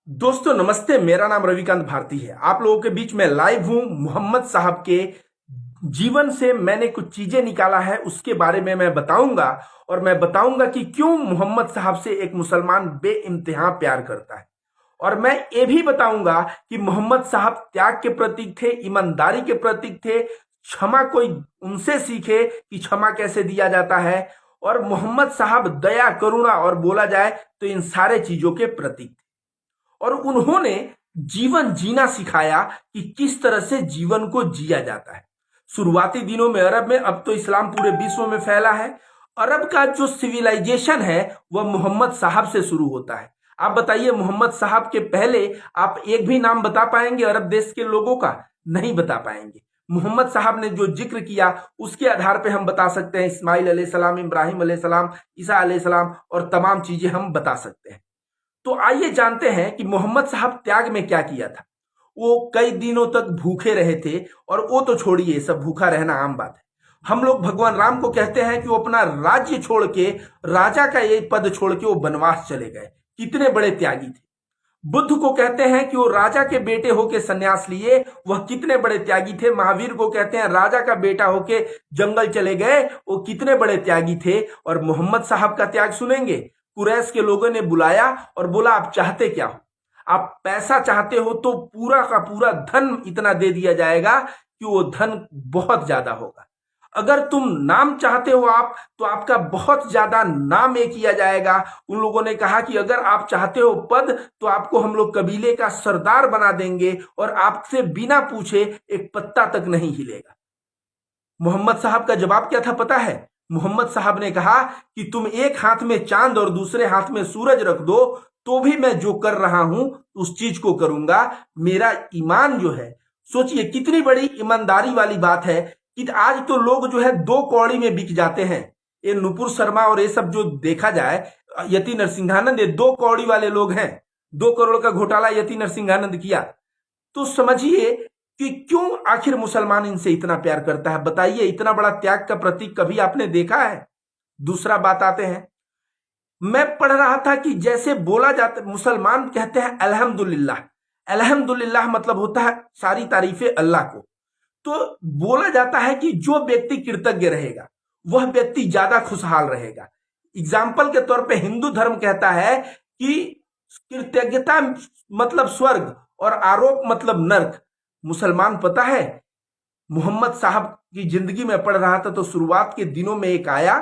दोस्तों नमस्ते। मेरा नाम रविकांत भारती है। आप लोगों के बीच में लाइव हूं। मोहम्मद साहब के जीवन से मैंने कुछ चीजें निकाला है, उसके बारे में मैं बताऊंगा। और मैं बताऊंगा कि क्यों मोहम्मद साहब से एक मुसलमान बेइंतहा प्यार करता है। और मैं ये भी बताऊंगा कि मोहम्मद साहब त्याग के प्रतीक थे, ईमानदारी के प्रतीक थे। क्षमा कोई उनसे सीखे कि क्षमा कैसे दिया जाता है। और मोहम्मद साहब दया, करुणा और बोला जाए तो इन सारे चीजों के प्रतीक थे। और उन्होंने जीवन जीना सिखाया कि किस तरह से जीवन को जिया जाता है। शुरुआती दिनों में अरब में, अब तो इस्लाम पूरे विश्व में फैला है। अरब का जो सिविलाइजेशन है वह मोहम्मद साहब से शुरू होता है। आप बताइए, मोहम्मद साहब के पहले आप एक भी नाम बता पाएंगे अरब देश के लोगों का? नहीं बता पाएंगे। मोहम्मद साहब ने जो जिक्र किया उसके आधार पर हम बता सकते हैं इस्माइल अलैहिस्सलाम, इब्राहिम अलैहिस्सलाम, ईसा अलैहिस्सलाम और तमाम चीजें हम बता सकते हैं। तो आइए जानते हैं कि मोहम्मद साहब त्याग में क्या किया था। वो कई दिनों तक भूखे रहे थे। और वो तो छोड़िए, सब भूखा रहना आम बात है। हम लोग भगवान राम को कहते हैं कि वो अपना राज्य छोड़ के, राजा का ये पद छोड़ के वो वनवास चले गए। कितने बड़े त्यागी थे। बुद्ध को कहते हैं कि वो राजा के बेटे होके सन्यास लिए, वह कितने बड़े त्यागी थे। महावीर को कहते हैं राजा का बेटा होके जंगल चले गए, वो कितने बड़े त्यागी थे। और मोहम्मद साहब का त्याग सुनेंगे। कुरैश के लोगों ने बुलाया और बोला, आप चाहते क्या हो? आप पैसा चाहते हो तो पूरा का पूरा धन इतना दे दिया जाएगा कि वो धन बहुत ज्यादा होगा। अगर तुम नाम चाहते हो आप, तो आपका बहुत ज्यादा नाम ये किया जाएगा। उन लोगों ने कहा कि अगर आप चाहते हो पद, तो आपको हम लोग कबीले का सरदार बना देंगे और आपसे बिना पूछे एक पत्ता तक नहीं हिलेगा। मोहम्मद साहब का जवाब क्या था पता है? मोहम्मद साहब ने कहा कि तुम एक हाथ में चांद और दूसरे हाथ में सूरज रख दो, तो भी मैं जो कर रहा हूं उस चीज को करूंगा। मेरा ईमान जो है, सोचिए कितनी बड़ी ईमानदारी वाली बात है कि आज तो लोग जो है दो कौड़ी में बिक जाते हैं। ये नुपुर शर्मा और ये सब जो देखा जाए, यति नरसिंहानंद, ये दो कौड़ी वाले लोग हैं। 2 करोड़ का घोटाला यति नरसिंहानंद किया। तो समझिए कि क्यों आखिर मुसलमान इनसे इतना प्यार करता है। बताइए, इतना बड़ा त्याग का प्रतीक कभी आपने देखा है? दूसरा बात आते हैं। मैं पढ़ रहा था कि जैसे बोला जाता, मुसलमान कहते हैं अल्हम्दुलिल्लाह। अल्हम्दुलिल्लाह मतलब होता है सारी तारीफें अल्लाह को। तो बोला जाता है कि जो व्यक्ति कृतज्ञ रहेगा वह व्यक्ति ज्यादा खुशहाल रहेगा। एग्जाम्पल के तौर पे हिंदू धर्म कहता है कि कृतज्ञता मतलब स्वर्ग और आरोप मतलब नर्क। मुसलमान पता है, मोहम्मद साहब की जिंदगी में पढ़ रहा था तो शुरुआत के दिनों में एक आया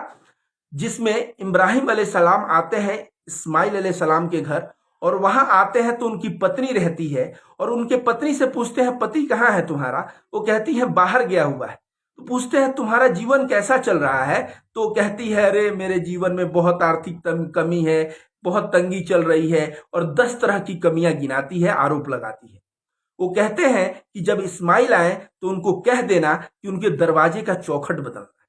जिसमें इब्राहिम अलैहिस्सलाम आते हैं इस्माइल अलैहिस्सलाम के घर। और वहां आते हैं तो उनकी पत्नी रहती है और उनके पत्नी से पूछते हैं, पति कहाँ है तुम्हारा? वो कहती है बाहर गया हुआ है। तो पूछते हैं तुम्हारा जीवन कैसा चल रहा है? तो कहती है, अरे मेरे जीवन में बहुत आर्थिक कमी है, बहुत तंगी चल रही है। और 10 तरह की कमियां गिनाती है, आरोप लगाती है। वो कहते हैं कि जब इस्माइल आए तो उनको कह देना कि उनके दरवाजे का चौखट बदलना है।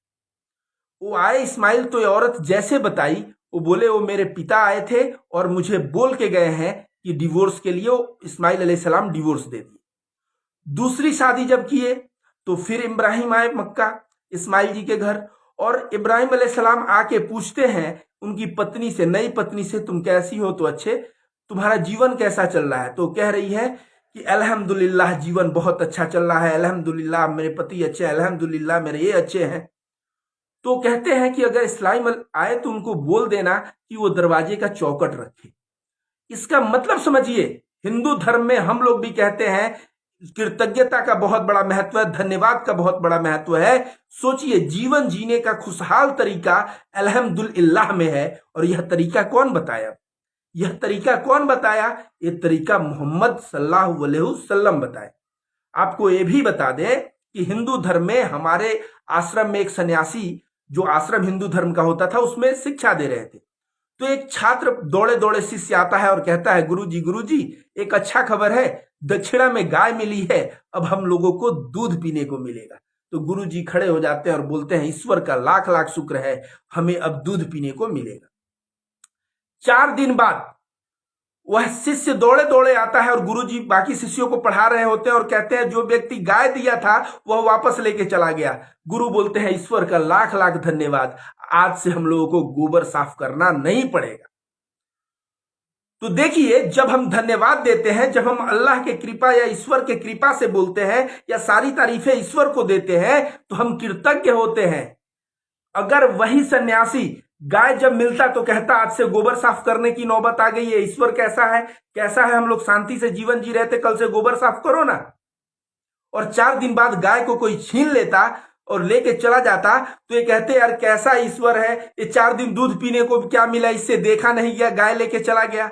वो आए इस्माइल तो ये औरत जैसे बताई, वो बोले वो मेरे पिता आए थे और मुझे बोल के गए हैं कि डिवोर्स के लिए। वो इस्माइल अलैहिस्सलाम डिवोर्स दे दिए। दूसरी शादी जब किए तो फिर इब्राहिम आए मक्का इस्माइल जी के घर। और इब्राहिम अलैहिस्सलाम आके पूछते हैं उनकी पत्नी से, नई पत्नी से, तुम कैसी हो? तो अच्छे। तुम्हारा जीवन कैसा चल रहा है? तो कह रही है कि अल्हम्दुलिल्लाह जीवन बहुत अच्छा चल रहा है, अल्हम्दुलिल्लाह मेरे पति अच्छे हैं, अल्हम्दुलिल्लाह मेरे ये अच्छे हैं। तो कहते हैं कि अगर इस्लाम आए तो उनको बोल देना कि वो दरवाजे का चौकट रखे। इसका मतलब समझिए, हिंदू धर्म में हम लोग भी कहते हैं कृतज्ञता का बहुत बड़ा महत्व है, धन्यवाद का बहुत बड़ा महत्व है। सोचिए, जीवन जीने का खुशहाल तरीका अल्हम्दुलिल्लाह में है। और यह तरीका कौन बताया? यह तरीका कौन बताया? यह तरीका मोहम्मद सल्लल्लाहु अलैहि वसल्लम बताए। आपको यह भी बता दें कि हिंदू धर्म में हमारे आश्रम में एक सन्यासी, जो आश्रम हिंदू धर्म का होता था, उसमें शिक्षा दे रहे थे। तो एक छात्र दौड़े दौड़े शिष्य आता है और कहता है, गुरुजी एक अच्छा खबर है, दक्षिणा में गाय मिली है, अब हम लोगों को दूध पीने को मिलेगा। तो गुरुजी खड़े हो जाते हैं और बोलते हैं, ईश्वर का लाख लाख शुक्र है, हमें अब दूध पीने को मिलेगा। 4 दिन बाद वह शिष्य दौड़े दौड़े आता है और गुरुजी बाकी शिष्यों को पढ़ा रहे होते हैं और कहते हैं, जो व्यक्ति गाय दिया था वह वापस लेके चला गया। गुरु बोलते हैं, ईश्वर का लाख लाख धन्यवाद, आज से हम लोगों को गोबर साफ करना नहीं पड़ेगा। तो देखिए, जब हम धन्यवाद देते हैं, जब हम अल्लाह के कृपा या ईश्वर के कृपा से बोलते हैं या सारी तारीफें ईश्वर को देते हैं, तो हम कृतज्ञ होते हैं। अगर वही सन्यासी गाय जब मिलता तो कहता आज से गोबर साफ करने की नौबत आ गई है, ईश्वर कैसा है कैसा है, हम लोग शांति से जीवन जी रहे थे, कल से गोबर साफ करो ना। और 4 दिन बाद गाय को कोई छीन लेता और लेके चला जाता तो ये कहते यार कैसा ईश्वर है, ये 4 दिन दूध पीने को क्या मिला, इससे देखा नहीं गया, गाय लेके चला गया।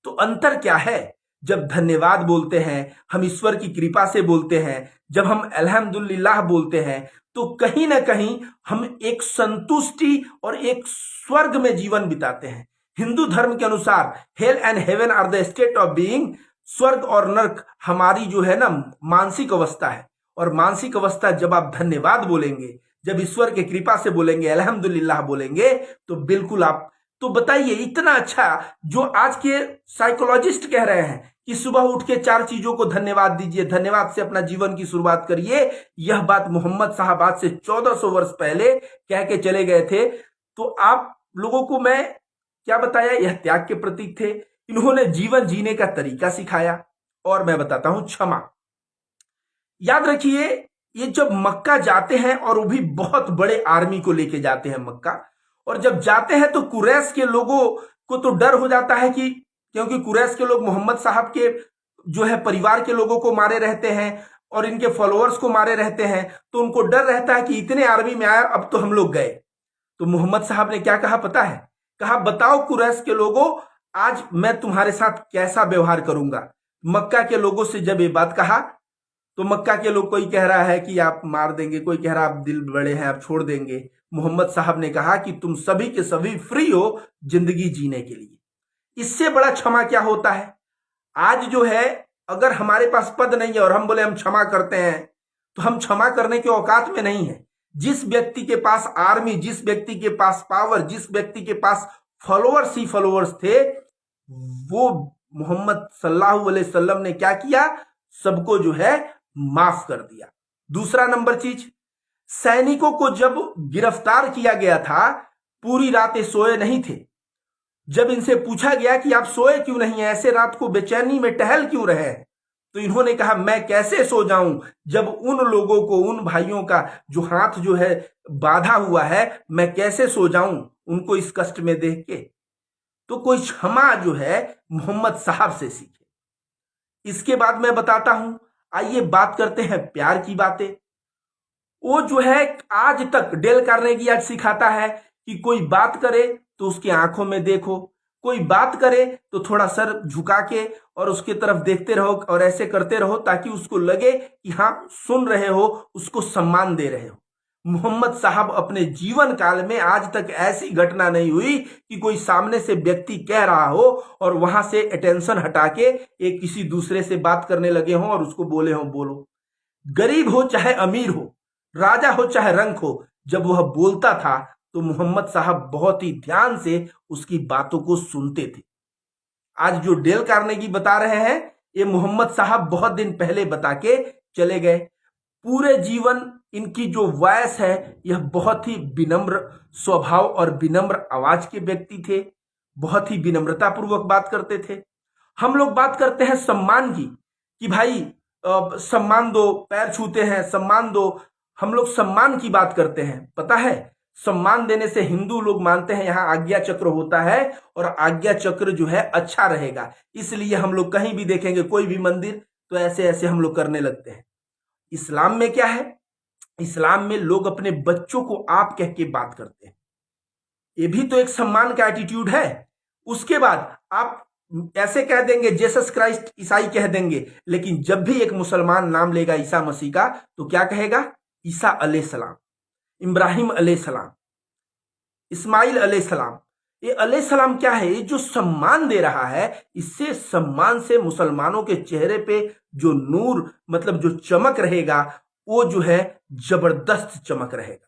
तो अंतर क्या है? जब धन्यवाद बोलते हैं, हम ईश्वर की कृपा से बोलते हैं, जब हम अल्हम्दुलिल्लाह बोलते हैं, तो कहीं ना कहीं हम एक संतुष्टि और एक स्वर्ग में जीवन बिताते हैं। हिंदू धर्म के अनुसार hell and heaven are the state of being, स्वर्ग और नरक हमारी जो है ना मानसिक अवस्था है। और मानसिक अवस्था जब आप धन्यवाद बोलेंगे, जब ईश्वर के कृपा से बोलेंगे, अल्हम्दुलिल्लाह बोलेंगे, तो बिल्कुल आप, तो बताइए इतना अच्छा जो आज के साइकोलॉजिस्ट कह रहे हैं कि सुबह उठ के 4 चीजों को धन्यवाद दीजिए, धन्यवाद से अपना जीवन की शुरुआत करिए। यह बात मोहम्मद साहब आज से 1400 वर्ष पहले कह के चले गए थे। तो आप लोगों को मैं क्या बताया, यह त्याग के प्रतीक थे। इन्होंने जीवन जीने का तरीका सिखाया। और मैं बताता हूं क्षमा। याद रखिए, ये जब मक्का जाते हैं और वो भी बहुत बड़े आर्मी को लेके जाते हैं मक्का, और जब जाते हैं तो कुरैश के लोगों को तो डर हो जाता है कि क्योंकि कुरैश के लोग मोहम्मद साहब के जो है परिवार के लोगों को मारे रहते हैं और इनके फॉलोअर्स को मारे रहते हैं, तो उनको डर रहता है कि इतने आर्मी में आया, अब तो हम लोग गए। तो मोहम्मद साहब ने क्या कहा पता है? कहा बताओ कुरैश के लोगों, आज मैं तुम्हारे साथ कैसा व्यवहार करूंगा। मक्का के लोगों से जब ये बात कहा तो मक्का के लोग, कोई कह रहा है कि आप मार देंगे, कोई कह रहा है आप दिल बड़े हैं आप छोड़ देंगे। मोहम्मद साहब ने कहा कि तुम सभी के सभी फ्री हो जिंदगी जीने के लिए। इससे बड़ा क्षमा क्या होता है? आज जो है अगर हमारे पास पद नहीं है और हम बोले हम क्षमा करते हैं, तो हम क्षमा करने के औकात में नहीं है। जिस व्यक्ति के पास आर्मी, जिस व्यक्ति के पास पावर, जिस व्यक्ति के पास फॉलोअर्स ही फॉलोअर्स थे, वो मोहम्मद सल्लल्लाहु अलैहि वसल्लम ने क्या किया? सबको जो है माफ कर दिया। दूसरा नंबर चीज, सैनिकों को जब गिरफ्तार किया गया था, पूरी रातें सोए नहीं थे। जब इनसे पूछा गया कि आप सोए क्यों नहीं, ऐसे रात को बेचैनी में टहल क्यों रहे, तो इन्होंने कहा मैं कैसे सो जाऊं जब उन लोगों को, उन भाइयों का जो हाथ जो है बांधा हुआ है, मैं कैसे सो जाऊं उनको इस कष्ट में देख के। तो कोई क्षमा जो है मोहम्मद साहब से सीखे। इसके बाद मैं बताता हूं, आइए बात करते हैं प्यार की बातें। वो जो है आज तक डेल कार्नेगी आज सिखाता है कि कोई बात करे तो उसकी आंखों में देखो, कोई बात करे तो थोड़ा सर झुका के और उसके तरफ देखते रहो और ऐसे करते रहो ताकि उसको लगे कि हाँ सुन रहे हो, उसको सम्मान दे रहे हो। मोहम्मद साहब अपने जीवन काल में आज तक ऐसी घटना नहीं हुई कि कोई सामने से व्यक्ति कह रहा हो और वहां से अटेंशन हटा के एक किसी दूसरे से बात करने लगे हों और उसको बोले हों बोलो। गरीब हो चाहे अमीर हो, राजा हो चाहे रंक हो, जब वह बोलता था तो मोहम्मद साहब बहुत ही ध्यान से उसकी बातों को सुनते थे। आज जो डेल कार्नेगी बता रहे हैं, ये मोहम्मद साहब बहुत दिन पहले बता के चले गए। पूरे जीवन इनकी जो वॉयस है, यह बहुत ही विनम्र स्वभाव और विनम्र आवाज के व्यक्ति थे, बहुत ही विनम्रता पूर्वक बात करते थे। हम लोग बात करते हैं सम्मान की कि भाई सम्मान दो, पैर छूते हैं सम्मान दो, हम लोग सम्मान की बात करते हैं। पता है, सम्मान देने से हिंदू लोग मानते हैं यहाँ आज्ञा चक्र होता है और आज्ञा चक्र जो है अच्छा रहेगा, इसलिए हम लोग कहीं भी देखेंगे कोई भी मंदिर तो ऐसे ऐसे हम लोग करने लगते हैं। इस्लाम में क्या है? इस्लाम में लोग अपने बच्चों को आप कह के बात करते हैं, ये भी तो एक सम्मान का एटीट्यूड है। उसके बाद आप ऐसे कह देंगे जेसस क्राइस्ट, ईसाई कह देंगे, लेकिन जब भी एक मुसलमान नाम लेगा ईसा मसीह का तो क्या कहेगा? ईसा अलैहिस्सलाम, इब्राहिम अलैहिस्सलाम, इस्माइल अलैहिस्सलाम। ये अलैहिस्सलाम क्या है? ये जो सम्मान दे रहा है, इससे सम्मान से मुसलमानों के चेहरे पे जो नूर मतलब जो चमक रहेगा, वो जो है जबरदस्त चमक रहेगा।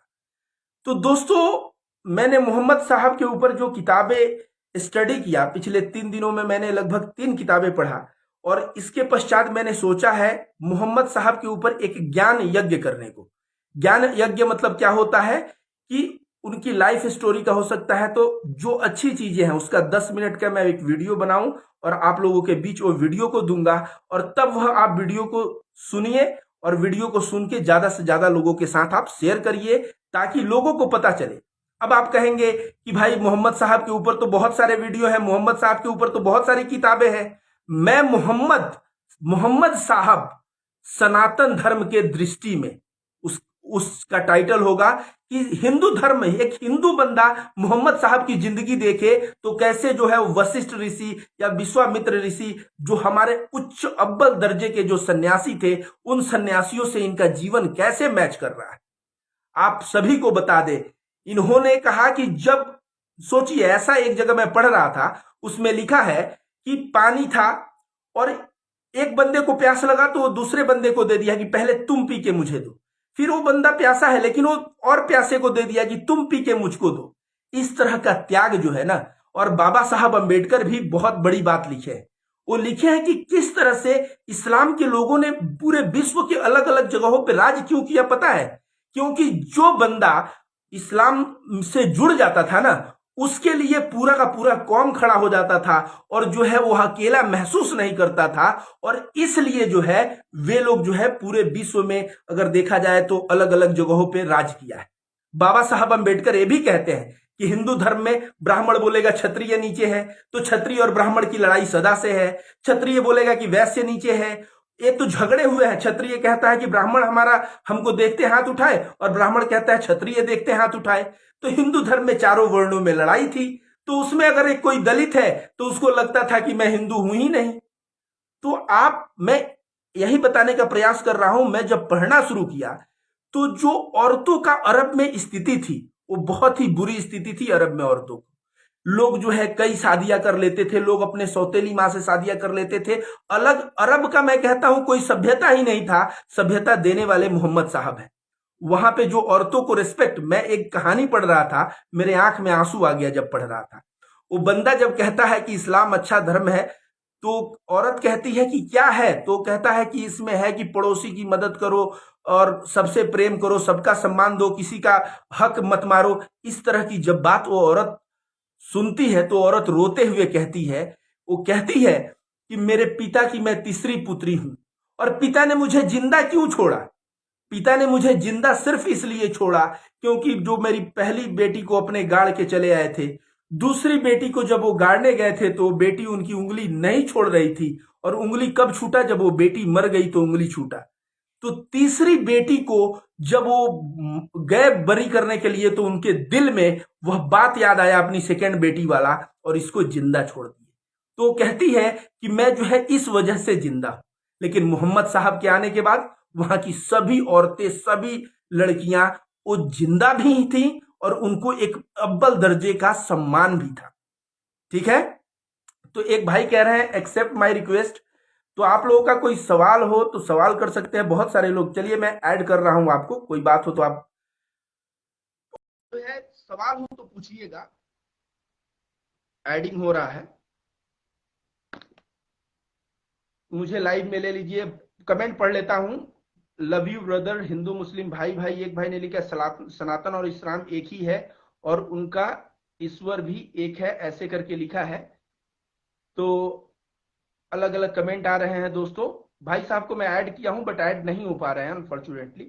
तो दोस्तों, मैंने मोहम्मद साहब के ऊपर जो किताबें स्टडी किया, पिछले 3 दिनों में मैंने लगभग 3 किताबें पढ़ा और इसके पश्चात मैंने सोचा है मोहम्मद साहब के ऊपर एक ज्ञान यज्ञ करने को। ज्ञान यज्ञ मतलब क्या होता है कि उनकी लाइफ स्टोरी का हो सकता है। तो जो अच्छी चीजें हैं उसका 10 मिनट का मैं एक वीडियो बनाऊं और आप लोगों के बीच वो वीडियो को दूंगा, और तब वह आप वीडियो को सुनिए और वीडियो को सुन के ज्यादा से ज्यादा लोगों के साथ आप शेयर करिए ताकि लोगों को पता चले। अब आप कहेंगे कि भाई मोहम्मद साहब के ऊपर तो बहुत सारे वीडियो हैं, मोहम्मद साहब के ऊपर तो बहुत सारी किताबें हैं। मैं मोहम्मद मोहम्मद साहब सनातन धर्म के दृष्टि में, उसका टाइटल होगा कि हिंदू धर्म में एक हिंदू बंदा मोहम्मद साहब की जिंदगी देखे तो कैसे जो है वशिष्ठ ऋषि या विश्वामित्र ऋषि, जो हमारे उच्च अव्वल दर्जे के जो सन्यासी थे, उन सन्यासियों से इनका जीवन कैसे मैच कर रहा है। आप सभी को बता दे, इन्होंने कहा कि जब सोचिए, ऐसा एक जगह मैं पढ़ रहा था, उसमें लिखा है कि पानी था और एक बंदे को प्यास लगा तो वो दूसरे बंदे को दे दिया कि पहले तुम पी के मुझे दो। फिर वो बंदा प्यासा है लेकिन वो और प्यासे को दे दिया कि तुम पी के मुझको दो। इस तरह का त्याग जो है ना, और बाबा साहब अंबेडकर भी बहुत बड़ी बात लिखे हैं। वो लिखे हैं कि किस तरह से इस्लाम के लोगों ने पूरे विश्व के अलग अलग जगहों पर राज क्यों किया, पता है? क्योंकि जो बंदा इस्लाम से जुड़ जाता था ना, उसके लिए पूरा का पूरा कौम खड़ा हो जाता था और जो है वो अकेला महसूस नहीं करता था। और इसलिए जो है वे लोग जो है पूरे विश्व में अगर देखा जाए तो अलग अलग जगहों पे राज किया है। बाबा साहब अंबेडकर ये भी कहते हैं कि हिंदू धर्म में ब्राह्मण बोलेगा क्षत्रिय नीचे है तो क्षत्रिय और ब्राह्मण की लड़ाई सदा से है। क्षत्रिय बोलेगा कि वैश्य नीचे है, ये तो झगड़े हुए हैं। क्षत्रिय कहता है कि ब्राह्मण हमारा हमको देखते हाथ उठाए, और ब्राह्मण कहता है क्षत्रिय देखते हाथ उठाए। तो हिंदू धर्म में चारों वर्णों में लड़ाई थी। तो उसमें अगर एक कोई दलित है तो उसको लगता था कि मैं हिंदू हूं ही नहीं। तो मैं यही बताने का प्रयास कर रहा हूं, मैं जब पढ़ना शुरू किया तो जो औरतों का अरब में स्थिति थी वो बहुत ही बुरी स्थिति थी। अरब में औरतों को लोग जो है कई शादियां कर लेते थे, लोग अपने सौतेली माँ से शादियां कर लेते थे। अलग अरब का मैं कहता हूं कोई सभ्यता ही नहीं था, सभ्यता देने वाले मोहम्मद साहब हैं। वहां पे जो औरतों को रिस्पेक्ट, मैं एक कहानी पढ़ रहा था, मेरे आंख में आंसू आ गया जब पढ़ रहा था। वो बंदा जब कहता है कि इस्लाम अच्छा धर्म है तो औरत कहती है कि क्या है, तो कहता है कि इसमें है कि पड़ोसी की मदद करो और सबसे प्रेम करो, सबका सम्मान दो, किसी का हक मत मारो। इस तरह की जब बात वो औरत सुनती है तो औरत रोते हुए कहती है, वो कहती है कि मेरे पिता की मैं तीसरी पुत्री हूं और पिता ने मुझे जिंदा क्यों छोड़ा? पिता ने मुझे जिंदा सिर्फ इसलिए छोड़ा क्योंकि जो मेरी पहली बेटी को अपने गाड़ के चले आए थे, दूसरी बेटी को जब वो गाड़ने गए थे तो बेटी उनकी उंगली नहीं छोड़ रही थी, और उंगली कब छूटा? जब वो बेटी मर गई तो उंगली छूटा। तो तीसरी बेटी को जब वो गए बरी करने के लिए तो उनके दिल में वह बात याद आया अपनी सेकेंड बेटी वाला, और इसको जिंदा छोड़ दिए। तो कहती है कि मैं जो है इस वजह से जिंदा हूं। लेकिन मोहम्मद साहब के आने के बाद वहां की सभी औरतें, सभी लड़कियां वो जिंदा भी थी और उनको एक अव्वल दर्जे का सम्मान भी था। ठीक है, तो एक भाई कह रहे हैं एक्सेप्ट माय रिक्वेस्ट। तो आप लोगों का कोई सवाल हो तो सवाल कर सकते हैं, बहुत सारे लोग। चलिए मैं ऐड कर रहा हूं आपको, कोई बात हो तो आप तो है, सवाल हो तो पूछिएगा। एडिंग हो रहा है, मुझे लाइव में ले लीजिए। कमेंट पढ़ लेता हूं। लव यू ब्रदर, हिंदू मुस्लिम भाई भाई। एक भाई ने लिखा सनातन और इस्लाम एक ही है और उनका ईश्वर भी एक है, ऐसे करके लिखा है। तो अलग अलग कमेंट आ रहे हैं दोस्तों। भाई साहब को मैं ऐड किया हूं बट ऐड नहीं हो पा रहे हैं अनफॉर्चुनेटली।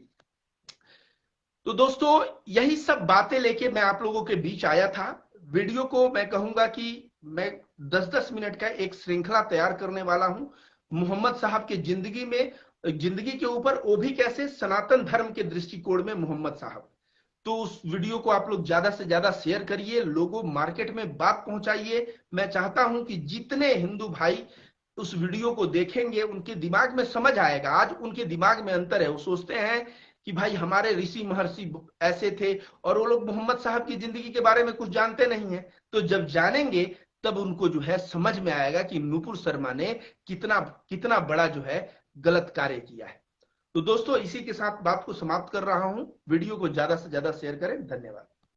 तो दोस्तों यही सब बातें लेके मैं आप लोगों के बीच आया था। वीडियो को मैं कहूंगा कि मैं 10-10 मिनट का एक श्रृंखला तैयार करने वाला हूं मोहम्मद साहब के जिंदगी के ऊपर, वो भी कैसे सनातन धर्म के दृष्टिकोण में मोहम्मद साहब। तो उस वीडियो को आप लोग ज्यादा से ज्यादा शेयर करिए, लोगों मार्केट में बात पहुंचाइए। मैं चाहता हूं कि जितने हिंदू भाई उस वीडियो को देखेंगे उनके दिमाग में समझ आएगा। आज उनके दिमाग में अंतर है, वो सोचते हैं कि भाई हमारे ऋषि महर्षि ऐसे थे, और वो लोग मोहम्मद साहब की जिंदगी के बारे में कुछ जानते नहीं है। तो जब जानेंगे तब उनको जो है समझ में आएगा कि नुपुर शर्मा ने कितना कितना बड़ा जो है गलत कार्य किया है। तो दोस्तों इसी के साथ बात को समाप्त कर रहा हूं। वीडियो को ज्यादा से ज्यादा शेयर करें। धन्यवाद।